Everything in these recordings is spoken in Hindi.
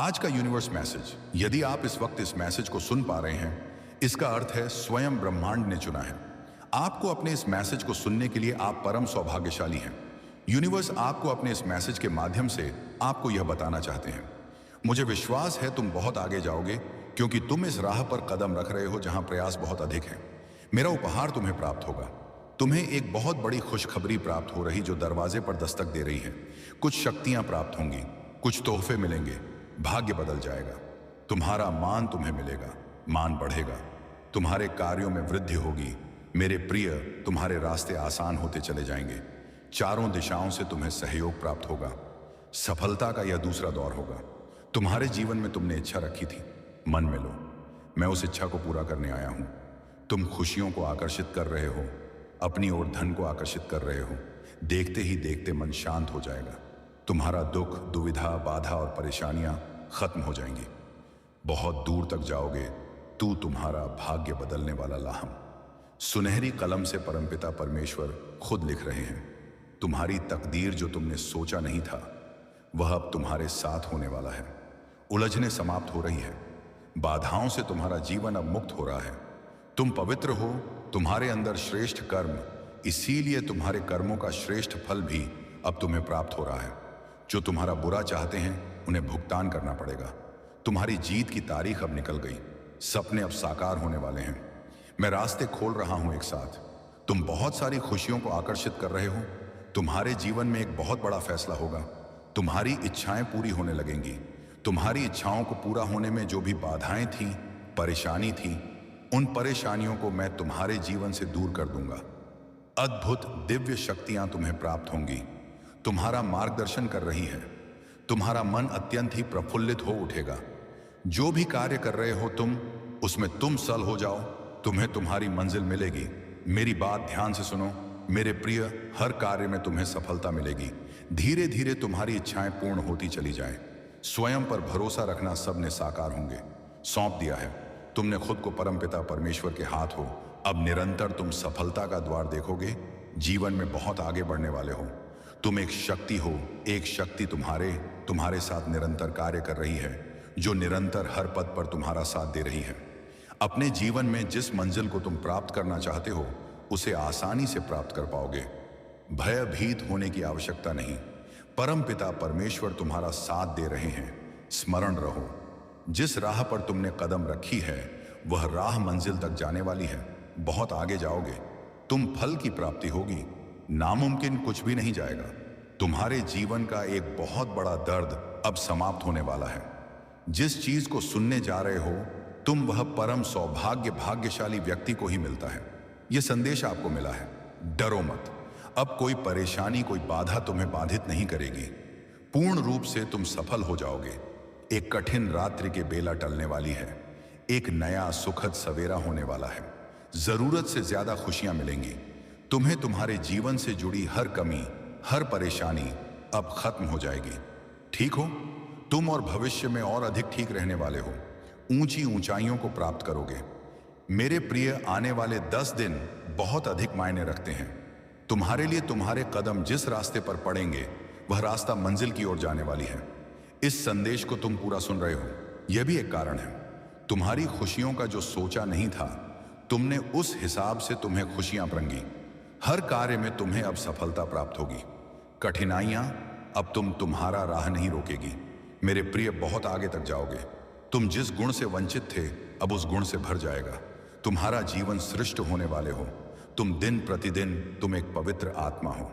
आज का यूनिवर्स मैसेज, यदि आप इस वक्त इस मैसेज को सुन पा रहे हैं, इसका अर्थ है स्वयं ब्रह्मांड ने चुना है आपको। अपने इस मैसेज को सुनने के लिए आप परम सौभाग्यशाली हैं। यूनिवर्स आपको अपने इस मैसेज के माध्यम से आपको यह बताना चाहते हैं, मुझे विश्वास है तुम बहुत आगे जाओगे, क्योंकि तुम इस राह पर कदम रख रहे हो जहां प्रयास बहुत अधिक है। मेरा उपहार तुम्हें प्राप्त होगा। तुम्हें एक बहुत बड़ी खुशखबरी प्राप्त हो रही जो दरवाजे पर दस्तक दे रही है। कुछ शक्तियां प्राप्त होंगी, कुछ तोहफे मिलेंगे, भाग्य बदल जाएगा। तुम्हारा मान तुम्हें मिलेगा, मान बढ़ेगा, तुम्हारे कार्यों में वृद्धि होगी। मेरे प्रिय, तुम्हारे रास्ते आसान होते चले जाएंगे। चारों दिशाओं से तुम्हें सहयोग प्राप्त होगा। सफलता का यह दूसरा दौर होगा। तुम्हारे जीवन में तुमने इच्छा रखी थी, मन में लो, मैं उस इच्छा को पूरा करने आया हूं। तुम खुशियों को आकर्षित कर रहे हो, अपनी ओर धन को आकर्षित कर रहे हो। देखते ही देखते मन शांत हो जाएगा। तुम्हारा दुख, दुविधा, बाधा और परेशानियां खत्म हो जाएंगी। बहुत दूर तक जाओगे। तू तुम्हारा भाग्य बदलने वाला लाहम सुनहरी कलम से परमपिता परमेश्वर खुद लिख रहे हैं। तुम्हारी तकदीर जो तुमने सोचा नहीं था, वह अब तुम्हारे साथ होने वाला है। उलझने समाप्त हो रही है। बाधाओं से तुम्हारा जीवन अब मुक्त हो रहा है। तुम पवित्र हो, तुम्हारे अंदर श्रेष्ठ कर्म, इसीलिए तुम्हारे कर्मों का श्रेष्ठ फल भी अब तुम्हें प्राप्त हो रहा है। जो तुम्हारा बुरा चाहते हैं उन्हें भुगतान करना पड़ेगा। तुम्हारी जीत की तारीख अब निकल गई। सपने अब साकार होने वाले हैं। मैं रास्ते खोल रहा हूं एक साथ। तुम बहुत सारी खुशियों को आकर्षित कर रहे हो। तुम्हारे जीवन में एक बहुत बड़ा फैसला होगा। तुम्हारी इच्छाएं पूरी होने लगेंगी। तुम्हारी इच्छाओं को पूरा होने में जो भी बाधाएं थी, परेशानी थी, उन परेशानियों को मैं तुम्हारे जीवन से दूर कर दूंगा। अद्भुत दिव्य शक्तियां तुम्हें प्राप्त होंगी। तुम्हारा मार्गदर्शन कर रही है। तुम्हारा मन अत्यंत ही प्रफुल्लित हो उठेगा। जो भी कार्य कर रहे हो तुम, उसमें तुम सल हो जाओ। तुम्हें तुम्हारी मंजिल मिलेगी। मेरी बात ध्यान से सुनो मेरे प्रिय, हर कार्य में तुम्हें सफलता मिलेगी। धीरे धीरे तुम्हारी इच्छाएं पूर्ण होती चली जाएं। स्वयं पर भरोसा रखना, सब ने साकार होंगे। सौंप दिया है। तुमने खुद को परमपिता परमेश्वर के हाथ हो। अब निरंतर तुम सफलता का द्वार देखोगे। जीवन में बहुत आगे बढ़ने वाले हो। तुम एक शक्ति हो। एक शक्ति तुम्हारे साथ निरंतर कार्य कर रही है, जो निरंतर हर पद पर तुम्हारा साथ दे रही है। अपने जीवन में जिस मंजिल को तुम प्राप्त करना चाहते हो, उसे आसानी से प्राप्त कर पाओगे। भयभीत होने की आवश्यकता नहीं। परमपिता परमेश्वर तुम्हारा साथ दे रहे हैं। स्मरण रहो, जिस राह पर तुमने कदम रखी है, वह राह मंजिल तक जाने वाली है। बहुत आगे जाओगे। तुम फल की प्राप्ति होगी। नामुमकिन कुछ भी नहीं जाएगा। तुम्हारे जीवन का एक बहुत बड़ा दर्द अब समाप्त होने वाला है। जिस चीज को सुनने जा रहे हो तुम, वह परम सौभाग्य भाग्यशाली व्यक्ति को ही मिलता है। यह संदेश आपको मिला है। डरो मत। अब कोई परेशानी, कोई बाधा तुम्हें बाधित नहीं करेगी। पूर्ण रूप से तुम सफल हो जाओगे। एक कठिन रात्रि के बेला टलने वाली है। एक नया सुखद सवेरा होने वाला है। जरूरत से ज्यादा खुशियां मिलेंगी। तुम्हें तुम्हारे जीवन से जुड़ी हर कमी, हर परेशानी अब खत्म हो जाएगी। ठीक हो? तुम और भविष्य में और अधिक ठीक रहने वाले हो। ऊंची ऊंचाइयों को प्राप्त करोगे। मेरे प्रिय, आने वाले 10 दिन बहुत अधिक मायने रखते हैं तुम्हारे लिए। तुम्हारे कदम जिस रास्ते पर पड़ेंगे, वह रास्ता मंजिल की ओर जाने वाली है। इस संदेश को तुम पूरा सुन रहे हो, यह भी एक कारण है। तुम्हारी खुशियों का जो सोचा नहीं था, तुमने उस हिसाब से तुम्हें खुशियां प्रंगी। हर कार्य में तुम्हें अब सफलता प्राप्त होगी। कठिनाइयां अब तुम्हारा राह नहीं रोकेगी। मेरे प्रिय, बहुत आगे तक जाओगे। तुम जिस गुण से वंचित थे, अब उस गुण से भर जाएगा। तुम्हारा जीवन श्रेष्ठ होने वाले हो। तुम दिन प्रतिदिन तुम एक पवित्र आत्मा हो।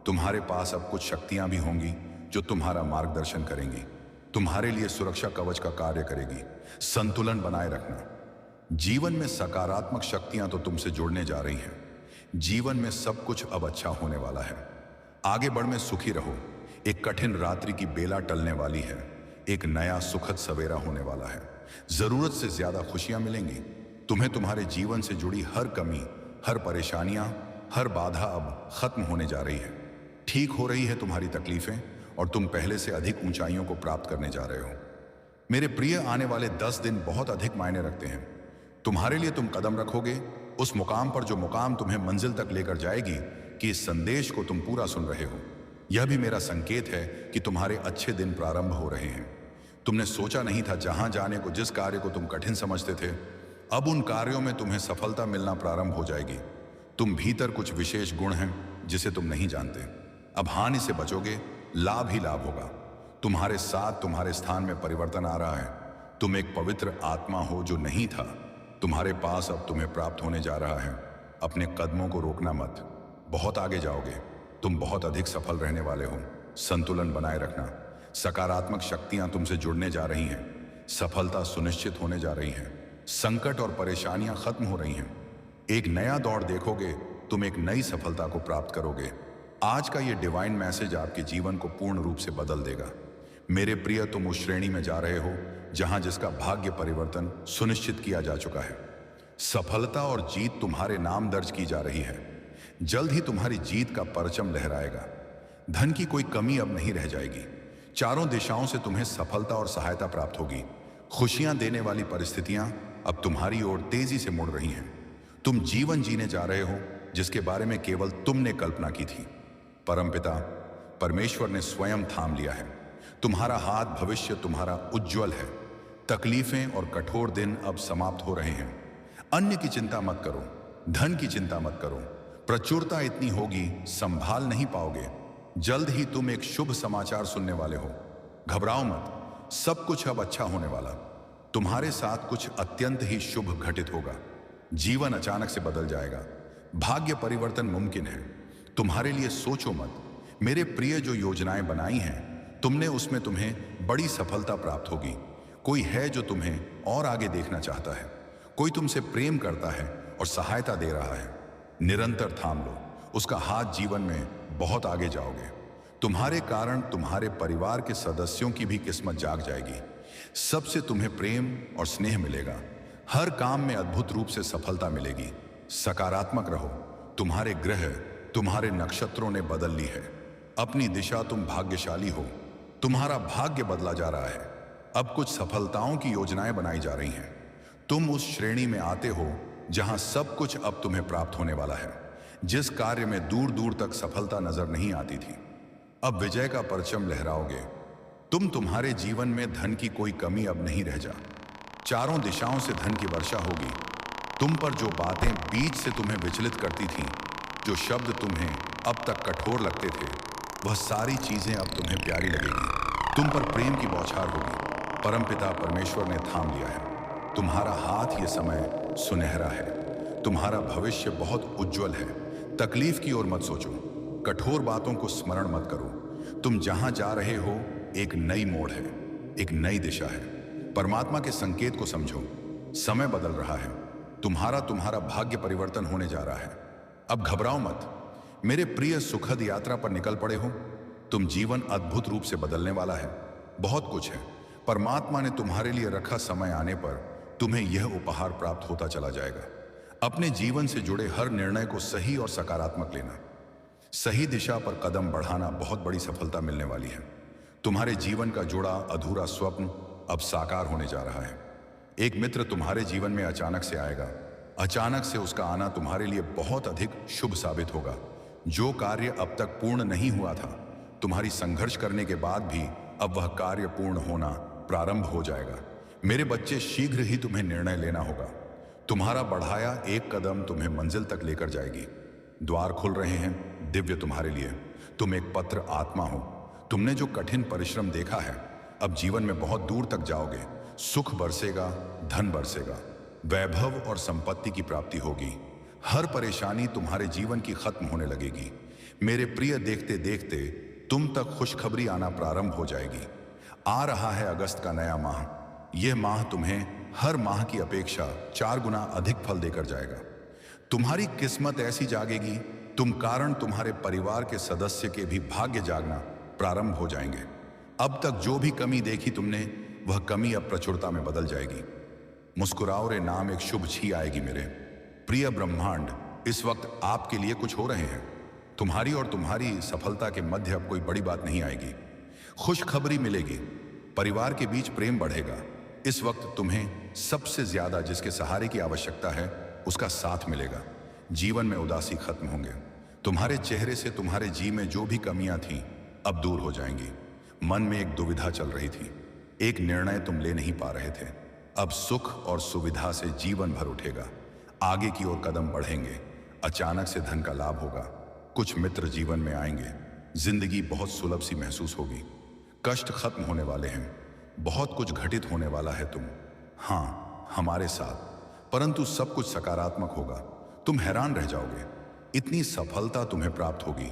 तुम्हारे पास अब कुछ शक्तियां भी होंगी जो तुम्हारा मार्गदर्शन करेंगी, तुम्हारे लिए सुरक्षा कवच का कार्य करेगी। संतुलन बनाए रखना। जीवन में सकारात्मक शक्तियां तो तुमसे जुड़ने जा रही हैं। जीवन में सब कुछ अब अच्छा होने वाला है। आगे बढ़ में सुखी रहो। एक कठिन रात्रि की बेला टलने वाली है। एक नया सुखद सवेरा होने वाला है। जरूरत से ज्यादा खुशियां मिलेंगी। तुम्हें तुम्हारे जीवन से जुड़ी हर कमी, हर परेशानियां, हर बाधा अब खत्म होने जा रही है। ठीक हो रही है तुम्हारी तकलीफें और तुम पहले से अधिक ऊंचाइयों को प्राप्त करने जा रहे हो। मेरे प्रिय, आने वाले 10 दिन बहुत अधिक मायने रखते हैं तुम्हारे लिए। तुम कदम रखोगे उस मुकाम पर जो मुकाम तुम्हें मंजिल तक लेकर जाएगी। कि इस संदेश को तुम पूरा सुन रहे हो, यह भी मेरा संकेत है कि तुम्हारे अच्छे दिन प्रारंभ हो रहे हैं। तुमने सोचा नहीं था जहां जाने को, जिस कार्य को तुम कठिन समझते थे, अब उन कार्यों में तुम्हें सफलता मिलना प्रारंभ हो जाएगी। तुम भीतर कुछ विशेष गुण हैं जिसे तुम नहीं जानते। अब हानि से बचोगे, लाभ ही लाभ होगा। तुम्हारे साथ तुम्हारे स्थान में परिवर्तन आ रहा है। तुम एक पवित्र आत्मा हो जो नहीं था, तुम्हारे पास अब तुम्हें प्राप्त होने जा रहा है। अपने कदमों को रोकना मत, बहुत आगे जाओगे। तुम बहुत अधिक सफल रहने वाले हो। संतुलन बनाए रखना। सकारात्मक शक्तियां तुमसे जुड़ने जा रही हैं। सफलता सुनिश्चित होने जा रही है। संकट और परेशानियां खत्म हो रही हैं। एक नया दौर देखोगे, तुम एक नई सफलता को प्राप्त करोगे। आज का ये डिवाइन मैसेज आपके जीवन को पूर्ण रूप से बदल देगा। मेरे प्रिय, तुम उस श्रेणी में जा रहे हो जहां जिसका भाग्य परिवर्तन सुनिश्चित किया जा चुका है। सफलता और जीत तुम्हारे नाम दर्ज की जा रही है। जल्द ही तुम्हारी जीत का परचम लहराएगा। धन की कोई कमी अब नहीं रह जाएगी। चारों दिशाओं से तुम्हें सफलता और सहायता प्राप्त होगी। खुशियां देने वाली परिस्थितियां अब तुम्हारी ओर तेजी से मुड़ रही हैं। तुम जीवन जीने जा रहे हो जिसके बारे में केवल तुमने कल्पना की थी। परमपिता परमेश्वर ने स्वयं थाम लिया है। तुम्हारा हाथ, भविष्य तुम्हारा उज्जवल है। तकलीफें और कठोर दिन अब समाप्त हो रहे हैं। अन्य की चिंता मत करो, धन की चिंता मत करो। प्रचुरता इतनी होगी, संभाल नहीं पाओगे। जल्द ही तुम एक शुभ समाचार सुनने वाले हो। घबराओ मत, सब कुछ अब अच्छा होने वाला। तुम्हारे साथ कुछ अत्यंत ही शुभ घटित होगा। जीवन अचानक से बदल जाएगा। भाग्य परिवर्तन मुमकिन है। तुम्हारे लिए सोचो मत। मेरे प्रिय, जो योजनाएं बनाई हैं तुमने, उसमें तुम्हें बड़ी सफलता प्राप्त होगी। कोई है जो तुम्हें और आगे देखना चाहता है। कोई तुमसे प्रेम करता है और सहायता दे रहा है। निरंतर थाम लो उसका हाथ। जीवन में बहुत आगे जाओगे। तुम्हारे कारण तुम्हारे परिवार के सदस्यों की भी किस्मत जाग जाएगी। सबसे तुम्हें प्रेम और स्नेह मिलेगा। हर काम में अद्भुत रूप से सफलता मिलेगी। सकारात्मक रहो। तुम्हारे ग्रह, तुम्हारे नक्षत्रों ने बदल ली है। अपनी दिशा, तुम भाग्यशाली हो। तुम्हारा भाग्य बदला जा रहा है। अब कुछ सफलताओं की योजनाएं बनाई जा रही हैं। तुम उस श्रेणी में आते हो जहां सब कुछ अब तुम्हें प्राप्त होने वाला है। जिस कार्य में दूर दूर तक सफलता नजर नहीं आती थी, अब विजय का परचम लहराओगे। तुम्हारे जीवन में धन की कोई कमी अब नहीं रह जा। चारों दिशाओं से धन की वर्षा होगी। तुम पर जो बातें बीच से तुम्हें विचलित करती थीं, जो शब्द तुम्हें अब तक कठोर लगते थे, वह सारी चीजें अब तुम्हें प्यारी लगेगी। तुम पर प्रेम की बौछार होगी। परमपिता परमेश्वर ने थाम लिया है। तुम्हारा हाथ ये समय सुनहरा है। तुम्हारा भविष्य बहुत उज्जवल है। तकलीफ की ओर मत सोचो। कठोर बातों को स्मरण मत करो। तुम जहां जा रहे हो एक नई मोड़ है, एक नई दिशा है। परमात्मा के संकेत को समझो। समय बदल रहा है। तुम्हारा भाग्य परिवर्तन होने जा रहा है। अब घबराओ मत। मेरे प्रिय, सुखद यात्रा पर निकल पड़े हो। तुम जीवन अद्भुत रूप से बदलने वाला है। बहुत कुछ है। परमात्मा ने तुम्हारे लिए रखा। समय आने पर तुम्हें यह उपहार प्राप्त होता चला जाएगा। अपने जीवन से जुड़े हर निर्णय को सही और सकारात्मक लेना। सही दिशा पर कदम बढ़ाना बहुत बड़ी सफलता मिलने वाली है। तुम्हारे जीवन का जुड़ा अधूरा स्वप्न अब साकार होने जा रहा है। एक मित्र तुम्हारे जीवन में अचानक से आएगा। अचानक से उसका आना तुम्हारे लिए बहुत अधिक शुभ साबित होगा। जो कार्य अब तक पूर्ण नहीं हुआ था, तुम्हारी संघर्ष करने के बाद भी अब वह कार्य पूर्ण होना प्रारंभ हो जाएगा। मेरे बच्चे, शीघ्र ही तुम्हें निर्णय लेना होगा। तुम्हारा बढ़ाया एक कदम तुम्हें मंजिल तक लेकर जाएगी। द्वार खुल रहे हैं दिव्य तुम्हारे लिए। तुम एक पत्र आत्मा हो। तुमने जो कठिन परिश्रम देखा है, अब जीवन में बहुत दूर तक जाओगे। सुख बरसेगा, धन बरसेगा, वैभव और संपत्ति की प्राप्ति होगी। हर परेशानी तुम्हारे जीवन की खत्म होने लगेगी। मेरे प्रिय, देखते देखते तुम तक खुशखबरी आना प्रारंभ हो जाएगी। आ रहा है अगस्त का नया माह। यह माह तुम्हें हर माह की अपेक्षा 4 गुना अधिक फल देकर जाएगा। तुम्हारी किस्मत ऐसी जागेगी, तुम कारण तुम्हारे परिवार के सदस्य के भी भाग्य जागना प्रारंभ हो जाएंगे। अब तक जो भी कमी देखी तुमने, वह कमी अब प्रचुरता में बदल जाएगी। मुस्कुराओ रे नाम एक शुभ छी आएगी। मेरे प्रिय ब्रह्मांड, इस वक्त आपके लिए कुछ हो रहे हैं। तुम्हारी और तुम्हारी सफलता के मध्य अब कोई बड़ी बात नहीं आएगी। खुशखबरी मिलेगी। परिवार के बीच प्रेम बढ़ेगा। इस वक्त तुम्हें सबसे ज्यादा जिसके सहारे की आवश्यकता है, उसका साथ मिलेगा। जीवन में उदासी खत्म होंगे। तुम्हारे चेहरे से तुम्हारे जी में जो भी कमियां थीं, अब दूर हो जाएंगी। मन में एक दुविधा चल रही थी, एक निर्णय तुम ले नहीं पा रहे थे, अब सुख और सुविधा से जीवन भर उठेगा। आगे की ओर कदम बढ़ेंगे। अचानक से धन का लाभ होगा। कुछ मित्र जीवन में आएंगे। जिंदगी बहुत सुलभ सी महसूस होगी। कष्ट खत्म होने वाले हैं। बहुत कुछ घटित होने वाला है हाँ, हमारे साथ। परंतु सब कुछ सकारात्मक होगा। तुम हैरान रह जाओगे, इतनी सफलता तुम्हें प्राप्त होगी।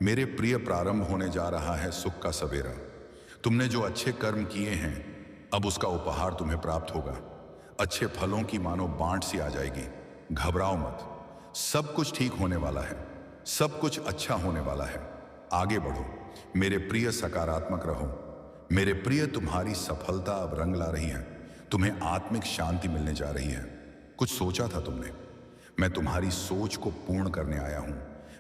मेरे प्रिय, प्रारंभ होने जा रहा है सुख का सवेरा। तुमने जो अच्छे कर्म किए हैं, अब उसका उपहार तुम्हें प्राप्त होगा। अच्छे फलों की मानो बांट सी आ जाएगी। घबराओ मत, सब कुछ ठीक होने वाला है। सब कुछ अच्छा होने वाला है। आगे बढ़ो मेरे प्रिय, सकारात्मक रहो। मेरे प्रिय, तुम्हारी सफलता अब रंग ला रही है। तुम्हें आत्मिक शांति मिलने जा रही है। कुछ सोचा था तुमने, मैं तुम्हारी सोच को पूर्ण करने आया हूं।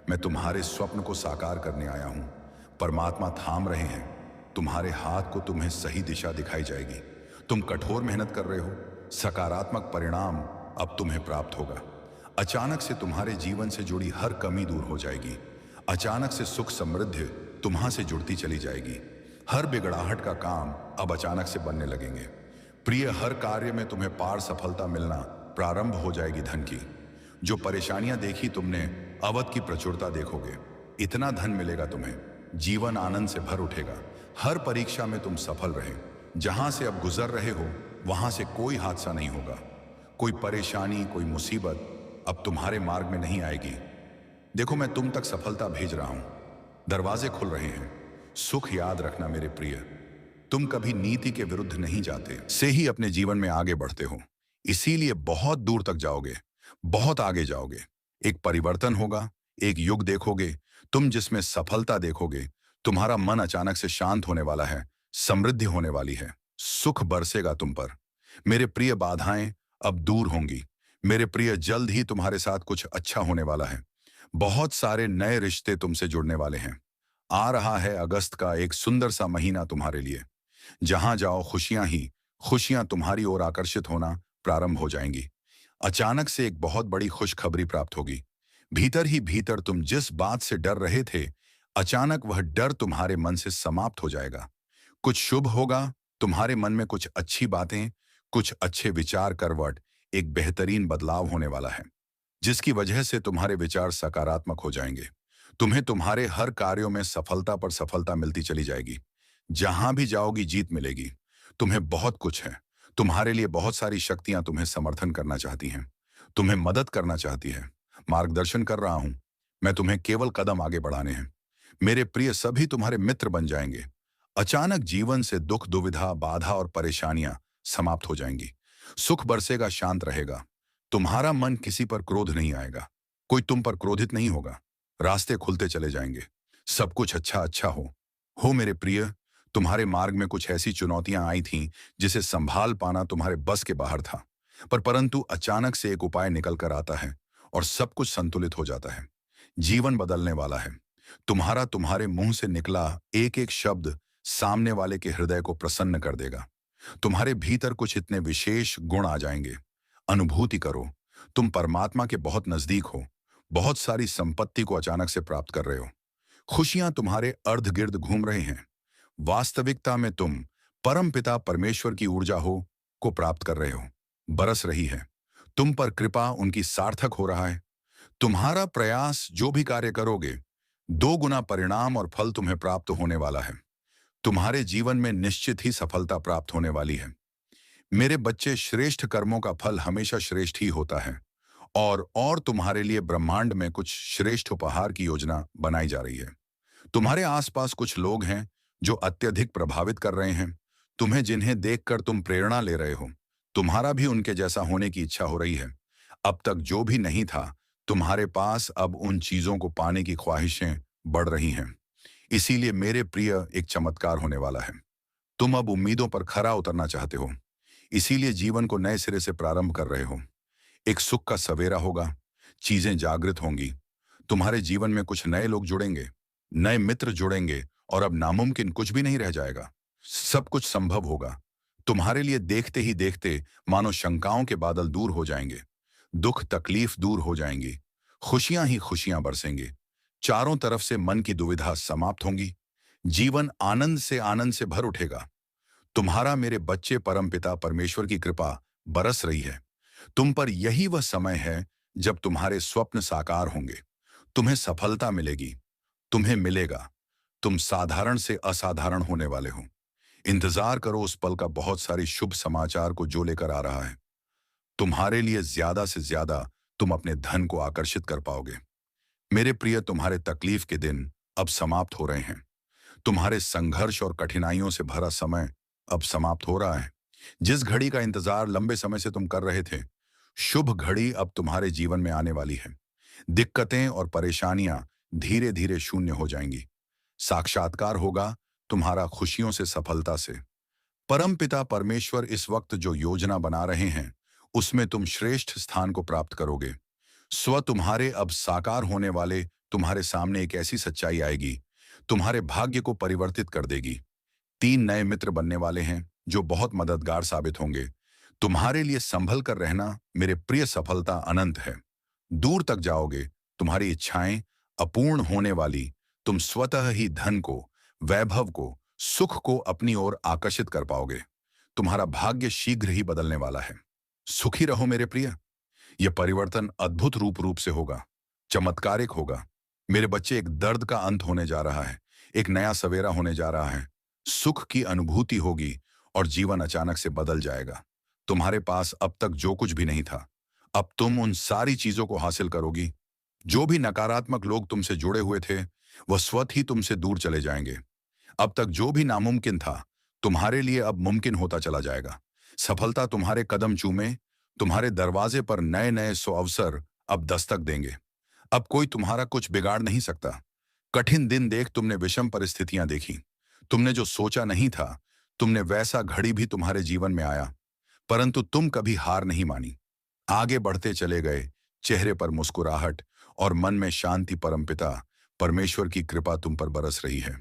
मैं तुम्हारे स्वप्न को साकार करने आया हूं। परमात्मा थाम रहे हैं तुम्हारे हाथ को। तुम्हें सही दिशा दिखाई जाएगी। तुम कठोर मेहनत कर रहे हो, सकारात्मक परिणाम अब तुम्हें प्राप्त होगा। अचानक से तुम्हारे जीवन से जुड़ी हर कमी दूर हो जाएगी। अचानक से सुख समृद्धि तुम्हां से जुड़ती चली जाएगी। हर बिगड़ाहट का काम अब अचानक से बनने लगेंगे। प्रिय, हर कार्य में तुम्हें पार सफलता मिलना प्रारंभ हो जाएगी। धन की जो परेशानियां देखी तुमने, अवध की प्रचुरता देखोगे। इतना धन मिलेगा तुम्हें, जीवन आनंद से भर उठेगा। हर परीक्षा में तुम सफल रहे। जहां से अब गुजर रहे हो वहां से कोई हादसा नहीं होगा। कोई परेशानी, कोई मुसीबत अब तुम्हारे मार्ग में नहीं आएगी। देखो, मैं तुम तक सफलता भेज रहा हूं। दरवाजे खुल रहे हैं। सुख याद रखना मेरे प्रिय, तुम कभी नीति के विरुद्ध नहीं जाते, से ही अपने जीवन में आगे बढ़ते हो। इसीलिए बहुत दूर तक जाओगे, बहुत आगे जाओगे। एक परिवर्तन होगा, एक युग देखोगे तुम जिसमें सफलता देखोगे। तुम्हारा मन अचानक से शांत होने वाला है। समृद्धि होने वाली है। सुख बरसेगा तुम पर। मेरे प्रिय, बाधाएं अब दूर होंगी। मेरे प्रिय, जल्द ही तुम्हारे साथ कुछ अच्छा होने वाला है। बहुत सारे नए रिश्ते तुमसे जुड़ने वाले हैं। आ रहा है अगस्त का एक सुंदर सा महीना तुम्हारे लिए। जहां जाओ खुशियां ही खुशियां तुम्हारी ओर आकर्षित होना प्रारंभ हो जाएंगी। अचानक से एक बहुत बड़ी खुशखबरी प्राप्त होगी। भीतर ही भीतर तुम जिस बात से डर रहे थे, अचानक वह डर तुम्हारे मन से समाप्त हो जाएगा। कुछ शुभ होगा। तुम्हारे मन में कुछ अच्छी बातें, कुछ अच्छे विचार करवट एक बेहतरीन बदलाव होने वाला है, जिसकी वजह से तुम्हारे विचार सकारात्मक हो जाएंगे। तुम्हें तुम्हारे हर कार्यों में सफलता पर सफलता मिलती चली जाएगी। जहां भी जाओगी जीत मिलेगी। तुम्हें बहुत कुछ है। तुम्हारे लिए बहुत सारी शक्तियां तुम्हें समर्थन करना चाहती हैं, तुम्हें मदद करना चाहती है। मार्गदर्शन कर रहा हूं। मैं तुम्हें केवल कदम आगे बढ़ाने हैं। मेरे प्रिय, सभी तुम्हारे मित्र बन जाएंगे। अचानक जीवन से दुख, दुविधा, बाधा और परेशानियां समाप्त हो जाएंगी। सुख बरसेगा, शांत रहेगा। तुम्हारा मन किसी पर क्रोध नहीं आएगा। कोई तुम पर क्रोधित नहीं होगा। रास्ते खुलते चले जाएंगे। सब कुछ अच्छा अच्छा हो मेरे प्रिय। तुम्हारे मार्ग में कुछ ऐसी चुनौतियां आई थीं जिसे संभाल पाना तुम्हारे बस के बाहर था, परंतु अचानक से एक उपाय निकल कर आता है और सब कुछ संतुलित हो जाता है। जीवन बदलने वाला है। तुम्हारे मुंह से निकला एक एक शब्द सामने वाले के हृदय को प्रसन्न कर देगा। तुम्हारे भीतर कुछ इतने विशेष गुण आ जाएंगे। अनुभूति करो, तुम परमात्मा के बहुत नजदीक हो। बहुत सारी संपत्ति को अचानक से प्राप्त कर रहे हो। खुशियां तुम्हारे अर्ध गिर्द घूम रहे हैं। वास्तविकता में तुम परम पिता परमेश्वर की ऊर्जा को प्राप्त कर रहे हो। बरस रही है। तुम पर कृपा उनकी सार्थक हो रहा है। तुम्हारा प्रयास, जो भी कार्य करोगे, 2 गुना परिणाम और फल तुम्हें प्राप्त होने वाला है। तुम्हारे जीवन में निश्चित ही सफलता प्राप्त होने वाली है। मेरे बच्चे, श्रेष्ठ कर्मों का फल हमेशा श्रेष्ठ ही होता है। और तुम्हारे लिए ब्रह्मांड में कुछ श्रेष्ठ उपहार की योजना बनाई जा रही है। तुम्हारे आसपास कुछ लोग हैं जो अत्यधिक प्रभावित कर रहे हैं तुम्हें, जिन्हें देखकर तुम प्रेरणा ले रहे हो। तुम्हारा भी उनके जैसा होने की इच्छा हो रही है। अब तक जो भी नहीं था तुम्हारे पास, अब उन चीजों को पाने की ख्वाहिशें बढ़ रही हैं। इसीलिए मेरे प्रिय, एक चमत्कार होने वाला है। तुम अब उम्मीदों पर खरा उतरना चाहते हो, इसीलिए जीवन को नए सिरे से प्रारंभ कर रहे हो। एक सुख का सवेरा होगा। चीजें जागृत होंगी। तुम्हारे जीवन में कुछ नए लोग जुड़ेंगे, नए मित्र जुड़ेंगे और अब नामुमकिन कुछ भी नहीं रह जाएगा। सब कुछ संभव होगा तुम्हारे लिए। देखते ही देखते मानो शंकाओं के बादल दूर हो जाएंगे। दुख, तकलीफ दूर हो जाएंगी। खुशियां ही खुशियां बरसेंगी। चारों तरफ से मन की दुविधा समाप्त होंगी। जीवन आनंद से भर उठेगा। तुम्हारा मेरे बच्चे परमपिता परमेश्वर की कृपा बरस रही है। तुम पर यही वह समय है जब तुम्हारे स्वप्न साकार होंगे। तुम्हें सफलता मिलेगी। तुम्हें मिलेगा। तुम साधारण से असाधारण होने वाले हो। इंतजार करो उस पल का, बहुत सारी शुभ समाचार को जो लेकर आ रहा है। तुम्हारे लिए ज्यादा से ज्यादा तुम अपने धन को आकर्षित कर पाओगे। मेरे प्रिय, तुम्हारे तकलीफ के दिन अब समाप्त हो रहे हैं। तुम्हारे संघर्ष और कठिनाइयों से भरा समय अब समाप्त हो रहा है। जिस घड़ी का इंतजार लंबे समय से तुम कर रहे थे, शुभ घड़ी अब तुम्हारे जीवन में आने वाली है। दिक्कतें और परेशानियां धीरे धीरे शून्य हो जाएंगी। साक्षात्कार होगा तुम्हारा खुशियों से, सफलता से। परम पिता परमेश्वर इस वक्त जो योजना बना रहे हैं, उसमें तुम श्रेष्ठ स्थान को प्राप्त करोगे। स्व तुम्हारे अब साकार होने वाले तुम्हारे सामने एक ऐसी सच्चाई आएगी, तुम्हारे भाग्य को परिवर्तित कर देगी। 3 नए मित्र बनने वाले हैं जो बहुत मददगार साबित होंगे। तुम्हारे लिए संभल कर रहना मेरे प्रिय, सफलता अनंत है। दूर तक जाओगे। तुम्हारी इच्छाएं अपूर्ण होने वाली। तुम स्वतः ही धन को, वैभव को, सुख को अपनी ओर आकर्षित कर पाओगे। तुम्हारा भाग्य शीघ्र ही बदलने वाला है। सुखी रहो मेरे प्रिय। यह परिवर्तन अद्भुत रूप से होगा, चमत्कारिक होगा। मेरे बच्चे, एक दर्द का अंत होने जा रहा है। एक नया सवेरा होने जा रहा है। सुख की अनुभूति होगी और जीवन अचानक से बदल जाएगा। तुम्हारे पास अब तक जो कुछ भी नहीं था, अब तुम उन सारी चीजों को हासिल करोगी। जो भी नकारात्मक लोग तुमसे जुड़े हुए थे, वह स्वतः ही तुमसे दूर चले जाएंगे। अब तक जो भी नामुमकिन था, तुम्हारे लिए अब मुमकिन होता चला जाएगा। सफलता तुम्हारे कदम चूमे। तुम्हारे दरवाजे पर नए नए अवसर अब दस्तक देंगे। अब कोई तुम्हारा कुछ बिगाड़ नहीं सकता। कठिन दिन देख तुमने विषम परिस्थितियां देखी। तुमने जो सोचा नहीं था, तुमने वैसा घड़ी भी तुम्हारे जीवन में आया, परंतु तुम कभी हार नहीं मानी। आगे बढ़ते चले गए, चेहरे पर मुस्कुराहट और मन में शांति। परमपिता परमेश्वर की कृपा तुम पर बरस रही है।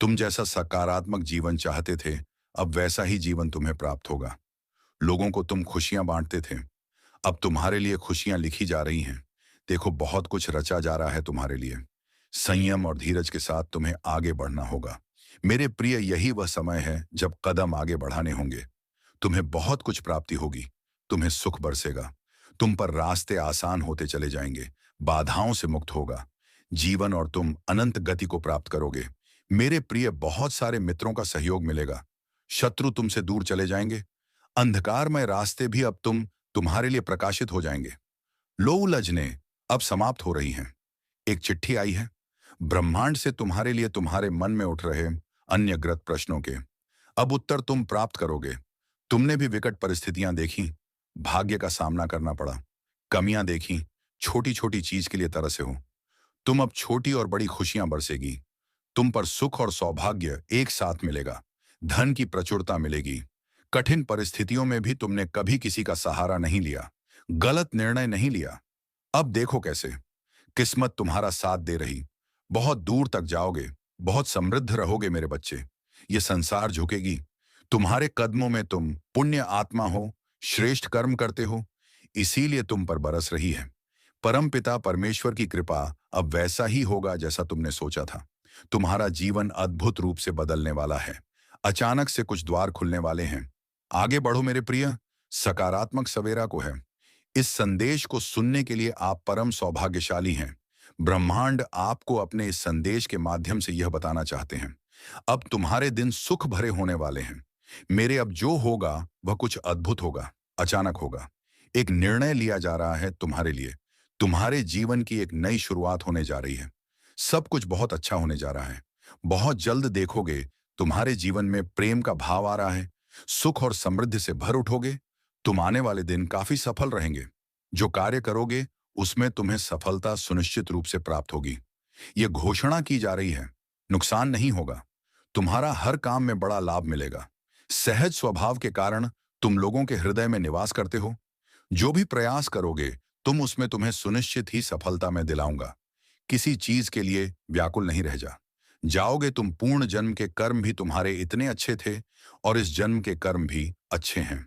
तुम जैसा सकारात्मक जीवन चाहते थे, अब वैसा ही जीवन तुम्हें प्राप्त होगा। लोगों को तुम खुशियां बांटते थे, अब तुम्हारे लिए खुशियां लिखी जा रही हैं। देखो, बहुत कुछ रचा जा रहा है तुम्हारे लिए। संयम और धीरज के साथ तुम्हें आगे बढ़ना होगा। मेरे प्रिय, यही वह समय है जब कदम आगे बढ़ाने होंगे। तुम्हें बहुत कुछ प्राप्ति होगी। तुम्हें सुख बरसेगा। तुम पर रास्ते आसान होते चले जाएंगे। बाधाओं से मुक्त होगा जीवन और तुम अनंत गति को प्राप्त करोगे। मेरे प्रिय, बहुत सारे मित्रों का सहयोग मिलेगा। शत्रु तुमसे दूर चले जाएंगे। अंधकारमय रास्ते भी अब तुम्हारे लिए प्रकाशित हो जाएंगे। लो, उलझनें अब समाप्त हो रही हैं। एक चिट्ठी आई है ब्रह्मांड से तुम्हारे लिए। तुम्हारे मन में उठ रहे अन्यग्रत प्रश्नों के अब उत्तर तुम प्राप्त करोगे। तुमने भी विकट परिस्थितियां देखी, भाग्य का सामना करना पड़ा, कमियां देखी, छोटी छोटी चीज के लिए तरसे हो। तुम अब छोटी और बड़ी खुशियां बरसेगी। तुम पर सुख और सौभाग्य एक साथ मिलेगा। धन की प्रचुरता मिलेगी। कठिन परिस्थितियों में भी तुमने कभी किसी का सहारा नहीं लिया, गलत निर्णय नहीं लिया। अब देखो कैसे किस्मत तुम्हारा साथ दे रही। बहुत दूर तक जाओगे, बहुत समृद्ध रहोगे मेरे बच्चे। ये संसार झुकेगी तुम्हारे कदमों में। तुम पुण्य आत्मा हो, श्रेष्ठ कर्म करते हो, इसीलिए तुम पर बरस रही है। परम पिता परमेश्वर की कृपा अब वैसा ही होगा जैसा तुमने सोचा था। तुम्हारा जीवन अद्भुत रूप से बदलने वाला है। अचानक से कुछ द्वार खुलने वाले हैं। आगे बढ़ो मेरे प्रिय, सकारात्मक सवेरा को है। इस संदेश को सुनने के लिए आप परम सौभाग्यशाली हैं। ब्रह्मांड आपको अपने इस संदेश के माध्यम से यह बताना चाहते हैं, अब तुम्हारे दिन सुख भरे होने वाले हैं। मेरे, अब जो होगा वह कुछ अद्भुत होगा, अचानक होगा। एक निर्णय लिया जा रहा है तुम्हारे लिए। तुम्हारे जीवन की एक नई शुरुआत होने जा रही है। सब कुछ बहुत अच्छा होने जा रहा है। बहुत जल्द देखोगे तुम्हारे जीवन में प्रेम का भाव आ रहा है। सुख और समृद्धि से भर उठोगे। तुम आने वाले दिन काफी सफल रहेंगे। जो कार्य करोगे उसमें तुम्हें सफलता सुनिश्चित रूप से प्राप्त होगी। यह घोषणा की जा रही है, नुकसान नहीं होगा। तुम्हारा हर काम में बड़ा लाभ मिलेगा। सहज स्वभाव के कारण तुम लोगों के हृदय में निवास करते हो। जो भी प्रयास करोगे तुम उसमें तुम्हें सुनिश्चित ही सफलता में दिलाऊंगा। किसी चीज के लिए व्याकुल नहीं रह जाओगे तुम। पूर्ण जन्म के कर्म भी तुम्हारे इतने अच्छे थे और इस जन्म के कर्म भी अच्छे हैं।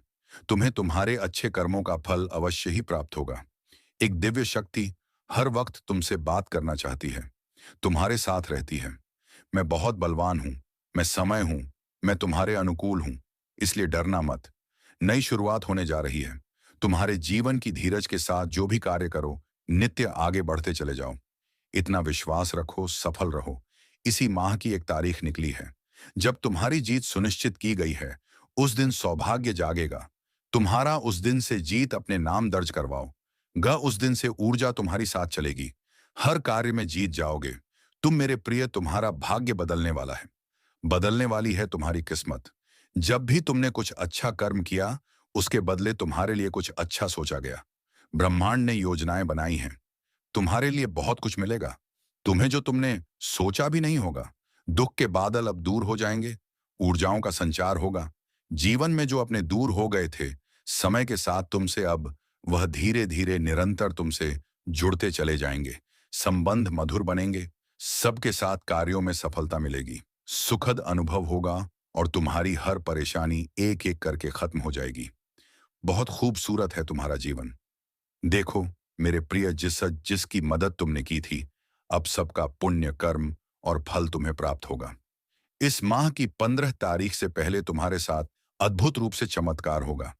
तुम्हें तुम्हारे अच्छे कर्मों का फल अवश्य ही प्राप्त होगा। एक दिव्य शक्ति हर वक्त तुमसे बात करना चाहती है, तुम्हारे साथ रहती है। मैं बहुत बलवान हूं, मैं समय हूं, मैं तुम्हारे अनुकूल हूं। इसलिए डरना मत। नई शुरुआत होने जा रही है। तुम्हारे जीवन की धीरज के साथ जो भी कार्य करो, नित्य आगे बढ़ते चले जाओ। इतना विश्वास रखो, सफल रहो। इसी माह की एक तारीख निकली है जब तुम्हारी जीत सुनिश्चित की गई है। उस दिन सौभाग्य जागेगा। तुम्हारा उस दिन से जीत अपने नाम दर्ज करवाओ। उस दिन से ऊर्जा तुम्हारी साथ चलेगी। हर कार्य में जीत जाओगे। तुम मेरे प्रिय, तुम्हारा भाग्य बदलने वाला है। बदलने वाली है तुम्हारी किस्मत। जब भी तुमने कुछ अच्छा कर्म किया, उसके बदले तुम्हारे लिए कुछ अच्छा सोचा गया। ब्रह्मांड ने योजनाएं बनाई हैं। तुम्हारे लिए बहुत कुछ मिलेगा। तुम्हें जो तुमने सोचा भी नहीं होगा। दुख के बादल अब दूर हो जाएंगे। ऊर्जाओं का संचार होगा। जीवन में जो अपने दूर हो गए थे, समय के साथ तुमसे अब वह धीरे धीरे निरंतर तुमसे जुड़ते चले जाएंगे। संबंध मधुर बनेंगे। सबके साथ कार्यों में सफलता मिलेगी। सुखद अनुभव होगा और तुम्हारी हर परेशानी एक एक करके खत्म हो जाएगी। बहुत खूबसूरत है तुम्हारा जीवन। देखो मेरे प्रिय, जिसकी मदद तुमने की थी, अब सबका पुण्य कर्म और फल तुम्हें प्राप्त होगा। इस माह की 15 तारीख से पहले तुम्हारे साथ अद्भुत रूप से चमत्कार होगा।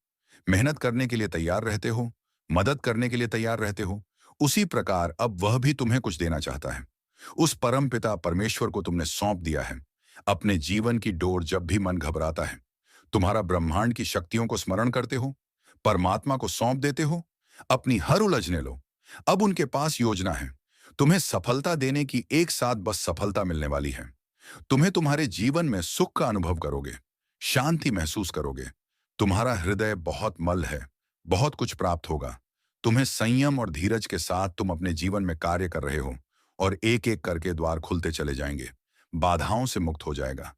मेहनत करने के लिए तैयार रहते हो, मदद करने के लिए तैयार रहते हो, उसी प्रकार अब वह भी तुम्हें कुछ देना चाहता है। उस परम पिता परमेश्वर को तुमने सौंप दिया है अपने जीवन की डोर। जब भी मन घबराता है, तुम्हारा ब्रह्मांड की शक्तियों को स्मरण करते हो, परमात्मा को सौंप देते हो, अपनी हर उलझने लो। अब उनके पास योजना है। तुम्हें सफलता देने की। एक साथ बस सफलता मिलने वाली है। तुम्हें तुम्हारे जीवन में सुख का अनुभव करोगे, शांति महसूस करोगे। तुम्हारा हृदय बहुत मल है। बहुत कुछ प्राप्त होगा। तुम्हें संयम और धीरज के साथ तुम अपने जीवन में कार्य कर रहे हो और एक एक करके द्वार खुलते चले जाएंगे। बाधाओं से मुक्त हो जाएगा।